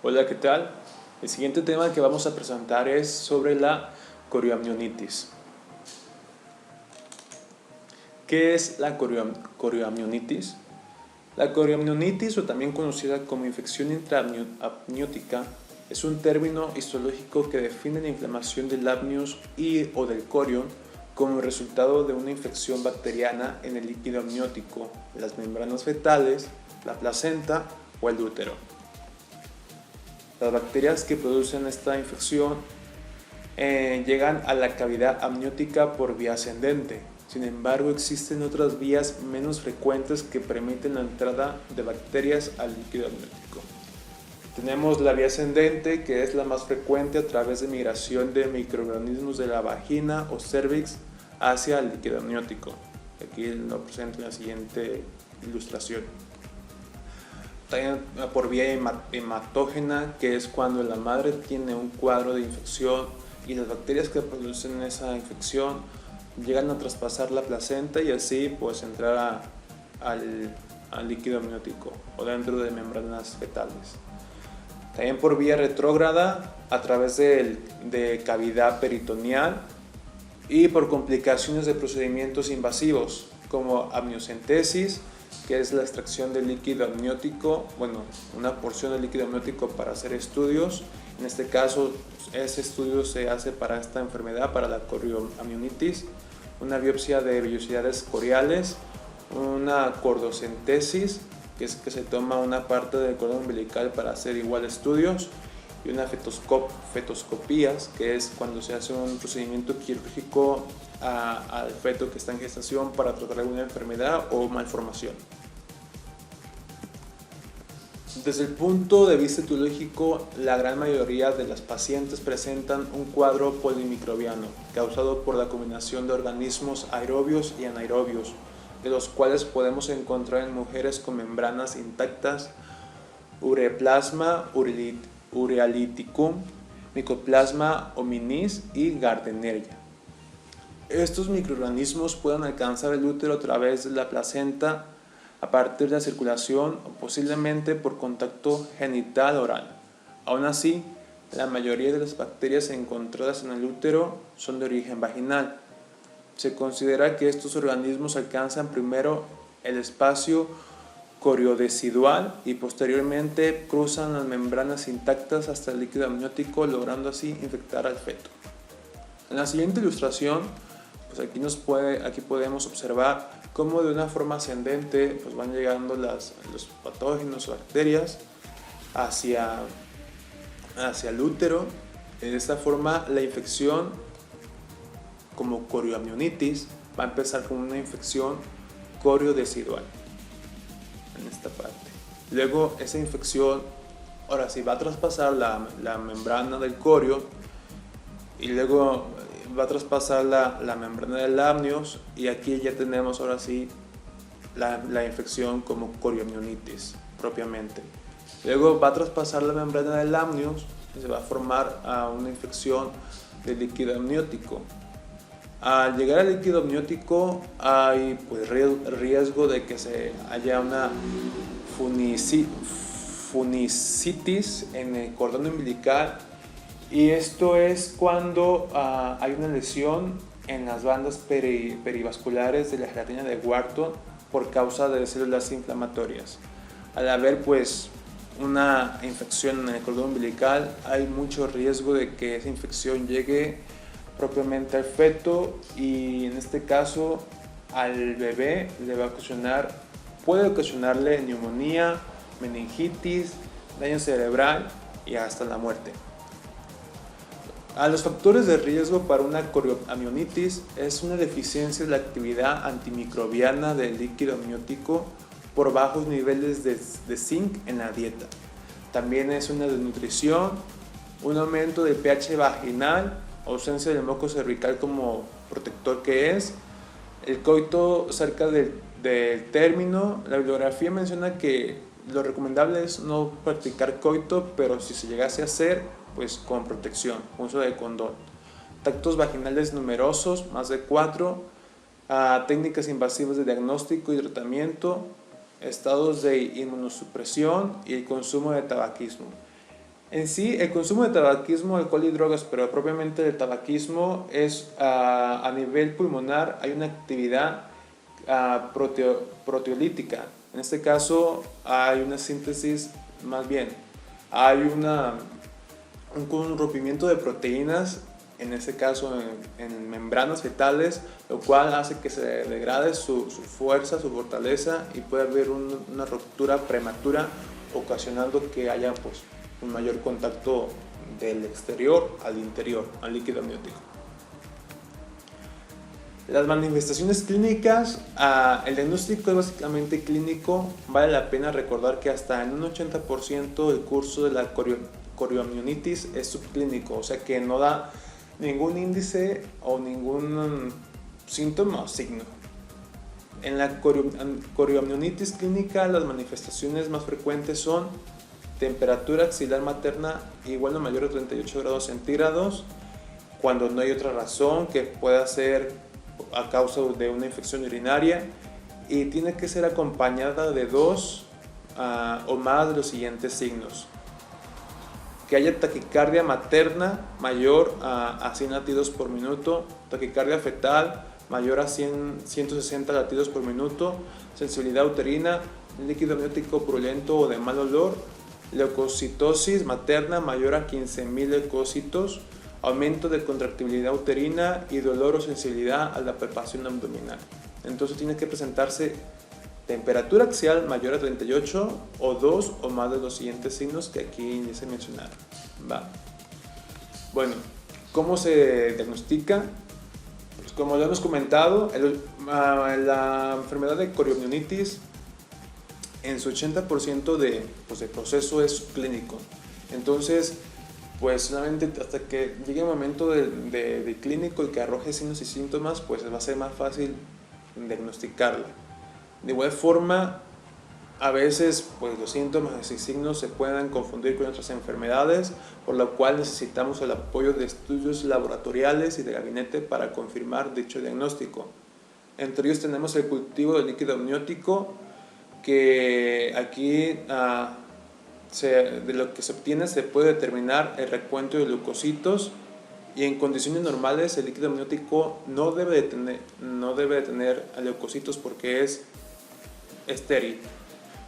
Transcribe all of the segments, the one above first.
Hola, ¿qué tal? El siguiente tema que vamos a presentar es sobre la corioamnionitis. ¿Qué es la corioamnionitis? La corioamnionitis, o también conocida como infección intraamniótica, es un término histológico que define la inflamación del amnios o del corion como resultado de una infección bacteriana en el líquido amniótico, las membranas fetales, la placenta o el útero. Las bacterias que producen esta infección llegan a la cavidad amniótica por vía ascendente. Sin embargo, existen otras vías menos frecuentes que permiten la entrada de bacterias al líquido amniótico. Tenemos la vía ascendente, que es la más frecuente a través de migración de microorganismos de la vagina o cervix hacia el líquido amniótico. Aquí lo presento en la siguiente ilustración. También por vía hematógena, que es cuando la madre tiene un cuadro de infección y las bacterias que producen esa infección llegan a traspasar la placenta y así pues entrar al líquido amniótico o dentro de membranas fetales. También por vía retrógrada, a través de cavidad peritoneal y por complicaciones de procedimientos invasivos como amniocentesis, que es la extracción del líquido amniótico, una porción del líquido amniótico para hacer estudios. En este caso, ese estudio se hace para esta enfermedad, para la corioamnionitis, una biopsia de vellosidades coriales, una cordocentesis, que es que se toma una parte del cordón umbilical para hacer igual estudios, y una fetoscopías, que es cuando se hace un procedimiento quirúrgico al feto que está en gestación para tratar alguna enfermedad o malformación. Desde el punto de vista etiológico, la gran mayoría de las pacientes presentan un cuadro polimicrobiano causado por la combinación de organismos aerobios y anaerobios, de los cuales podemos encontrar en mujeres con membranas intactas, Ureaplasma urealyticum, Mycoplasma hominis y Gardnerella. Estos microorganismos pueden alcanzar el útero a través de la placenta a partir de la circulación o posiblemente por contacto genital oral. Aún así, la mayoría de las bacterias encontradas en el útero son de origen vaginal. Se considera que estos organismos alcanzan primero el espacio coriodecidual y posteriormente cruzan las membranas intactas hasta el líquido amniótico, logrando así infectar al feto. En la siguiente ilustración, pues aquí podemos observar cómo de una forma ascendente pues van llegando los patógenos o bacterias hacia el útero. De esta forma, la infección, como corioamnionitis, va a empezar con una infección coriodecidual en esta parte. Luego esa infección ahora sí va a traspasar la membrana del corio y luego va a traspasar la membrana del amnios, y aquí ya tenemos ahora sí la infección como corioamnionitis propiamente. Luego va a traspasar la membrana del amnios y se va a formar una infección del líquido amniótico. Al llegar al líquido amniótico hay pues riesgo de que se haya una funicitis en el cordón umbilical, y esto es cuando hay una lesión en las bandas perivasculares de la gelatina de Wharton por causa de células inflamatorias. Al haber pues una infección en el cordón umbilical, hay mucho riesgo de que esa infección llegue propiamente al feto, y en este caso al bebé puede ocasionarle neumonía, meningitis, daño cerebral y hasta la muerte. A los factores de riesgo para una corioamnionitis es una deficiencia de la actividad antimicrobiana del líquido amniótico por bajos niveles de zinc en la dieta. También es una desnutrición, un aumento del pH vaginal, ausencia del moco cervical como protector que es, el coito cerca del término. La bibliografía menciona que lo recomendable es no practicar coito, pero si se llegase a hacer, pues con protección, uso de condón. Tactos vaginales numerosos, más de 4, técnicas invasivas de diagnóstico y tratamiento, estados de inmunosupresión y el consumo de tabaquismo. En sí, el consumo de tabaquismo, alcohol y drogas, pero propiamente el tabaquismo es a nivel pulmonar, hay una actividad proteolítica. En este caso hay una síntesis, más bien, hay un rompimiento de proteínas, en este caso en membranas fetales, lo cual hace que se degrade su fuerza, su fortaleza y puede haber una ruptura prematura, ocasionando que haya pues, un mayor contacto del exterior al interior, al líquido amniótico. Las manifestaciones clínicas, el diagnóstico es básicamente clínico. Vale la pena recordar que hasta en un 80% el curso de la corioamnionitis es subclínico, o sea que no da ningún índice o ningún síntoma o signo. En la corioamnionitis clínica las manifestaciones más frecuentes son temperatura axilar materna igual o mayor a 38 grados centígrados, cuando no hay otra razón que pueda ser a causa de una infección urinaria, y tiene que ser acompañada de 2 o más de los siguientes signos: que haya taquicardia materna mayor a 100 latidos por minuto, taquicardia fetal mayor a 160 latidos por minuto, sensibilidad uterina, líquido amniótico purulento o de mal olor, leucocitosis materna mayor a 15.000 leucocitos, aumento de contractibilidad uterina y dolor o sensibilidad a la palpación abdominal. Entonces tiene que presentarse temperatura axial mayor a 38 o 2 o más de los siguientes signos que aquí ya se mencionaron. Bueno, ¿cómo se diagnostica? Pues como lo hemos comentado, la enfermedad de corioamnionitis en su 80% de proceso es clínico. Entonces, pues solamente hasta que llegue el momento de clínico y que arroje signos y síntomas, pues va a ser más fácil diagnosticarla. De igual forma, a veces pues los síntomas y signos se pueden confundir con otras enfermedades, por lo cual necesitamos el apoyo de estudios laboratoriales y de gabinete para confirmar dicho diagnóstico. Entre ellos tenemos el cultivo del líquido amniótico, que aquí de lo que se obtiene se puede determinar el recuento de leucocitos, y en condiciones normales el líquido amniótico no debe de tener leucocitos porque es estéril.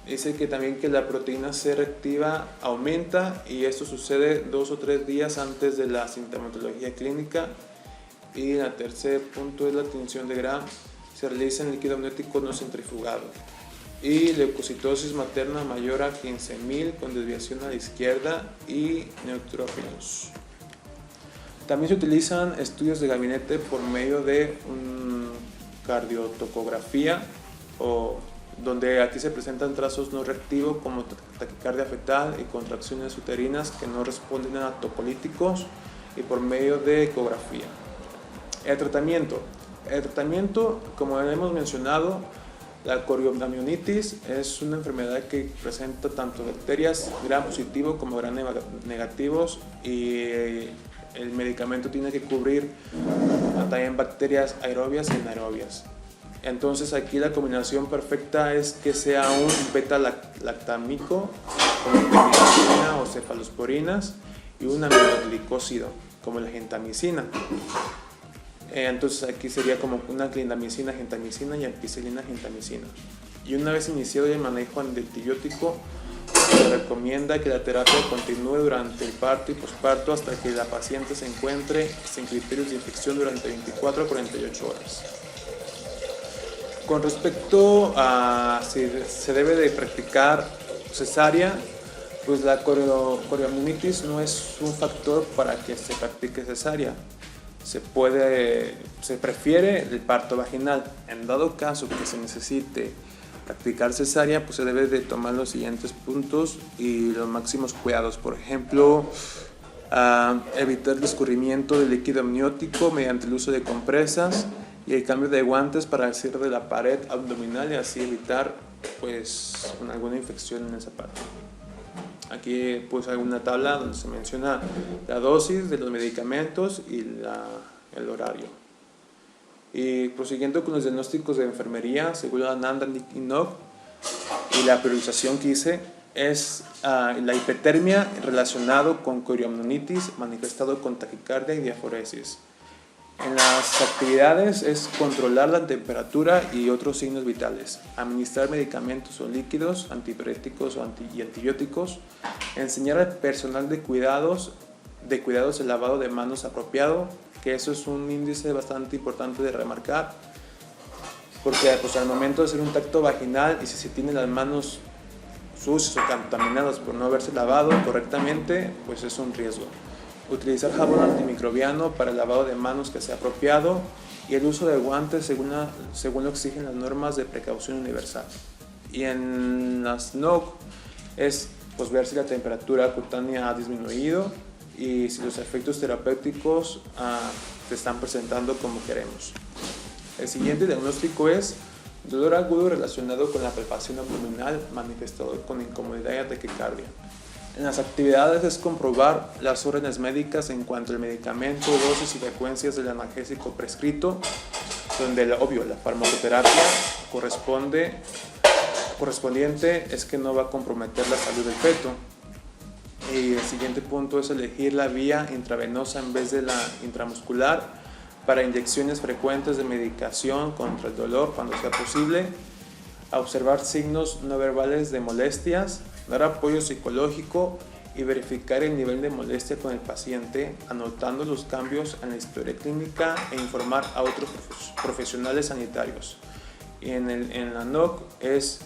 Dice que también que la proteína C reactiva aumenta, y esto sucede 2 o 3 días antes de la sintomatología clínica. Y el tercer punto es la tinción de Gram, se realiza en líquido amniótico no centrifugado. Y leucocitosis materna mayor a 15.000 con desviación a la izquierda y neutrófilos. También se utilizan estudios de gabinete por medio de cardiotocografía, donde aquí se presentan trazos no reactivos como taquicardia fetal y contracciones uterinas que no responden a tocolíticos, y por medio de ecografía. El tratamiento, como hemos mencionado, la corioamnionitis es una enfermedad que presenta tanto bacterias gram positivo como gram negativos, y el medicamento tiene que cubrir también bacterias aerobias y anaerobias. Entonces aquí la combinación perfecta es que sea un beta-lactámico como penicilina o cefalosporinas y un aminoglicósido como la gentamicina. Entonces aquí sería como una clindamicina, gentamicina y ampicilina, gentamicina. Y una vez iniciado el manejo antibiótico, se recomienda que la terapia continúe durante el parto y posparto hasta que la paciente se encuentre sin criterios de infección durante 24 a 48 horas. Con respecto a si se debe de practicar cesárea, pues la corioamnionitis no es un factor para que se practique cesárea. Se prefiere el parto vaginal. En dado caso que se necesite practicar cesárea, pues se debe de tomar los siguientes puntos y los máximos cuidados. Por ejemplo, evitar el escurrimiento del líquido amniótico mediante el uso de compresas y el cambio de guantes para el cierre de la pared abdominal, y así evitar pues alguna infección en esa parte. Aquí pues hay una tabla donde se menciona la dosis de los medicamentos y el horario. Y prosiguiendo con los diagnósticos de enfermería, según Ananda y Nog, y la priorización que hice, es la hipertermia relacionado con corioamnionitis manifestado con taquicardia y diaforesis. En las actividades es controlar la temperatura y otros signos vitales, administrar medicamentos o líquidos, antipiréticos y antibióticos, enseñar al personal de cuidados el lavado de manos apropiado, que eso es un índice bastante importante de remarcar, porque pues, al momento de hacer un tacto vaginal y si se tienen las manos sucias o contaminadas por no haberse lavado correctamente, pues es un riesgo. Utilizar jabón antimicrobiano para el lavado de manos que sea apropiado y el uso de guantes según lo exigen las normas de precaución universal. Y en las NOC es pues, ver si la temperatura cutánea ha disminuido y si los efectos terapéuticos se están presentando como queremos. El siguiente diagnóstico es dolor agudo relacionado con la palpación abdominal manifestado con incomodidad y taquicardia. En las actividades es comprobar las órdenes médicas en cuanto al medicamento, dosis y frecuencias del analgésico prescrito, donde la farmacoterapia correspondiente es que no va a comprometer la salud del feto. Y el siguiente punto es elegir la vía intravenosa en vez de la intramuscular para inyecciones frecuentes de medicación contra el dolor cuando sea posible, a observar signos no verbales de molestias, dar apoyo psicológico y verificar el nivel de molestia con el paciente, anotando los cambios en la historia clínica e informar a otros profesionales sanitarios. Y en la NOC es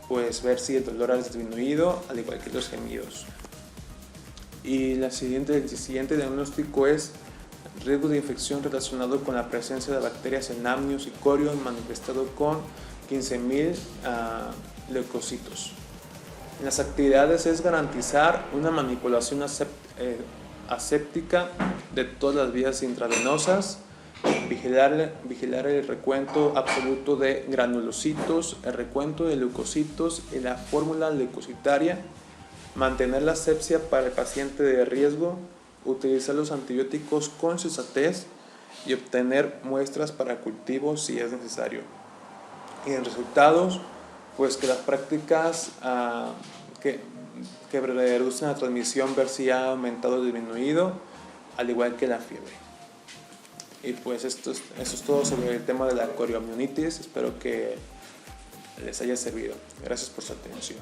pues, ver si el dolor ha disminuido, al igual que los gemidos. Y el siguiente diagnóstico es riesgo de infección relacionado con la presencia de bacterias en amnios y corium manifestado con 15.000 leucocitos. En las actividades es garantizar una manipulación aséptica de todas las vías intravenosas, vigilar el recuento absoluto de granulocitos, el recuento de leucocitos y la fórmula leucocitaria, mantener la asepsia para el paciente de riesgo, utilizar los antibióticos con sensatez y obtener muestras para cultivo si es necesario. Y en resultados, pues que las prácticas que reducen la transmisión ver si ha aumentado o disminuido, al igual que la fiebre. Y pues eso es todo sobre el tema de la corioamnionitis. Espero que les haya servido. Gracias por su atención.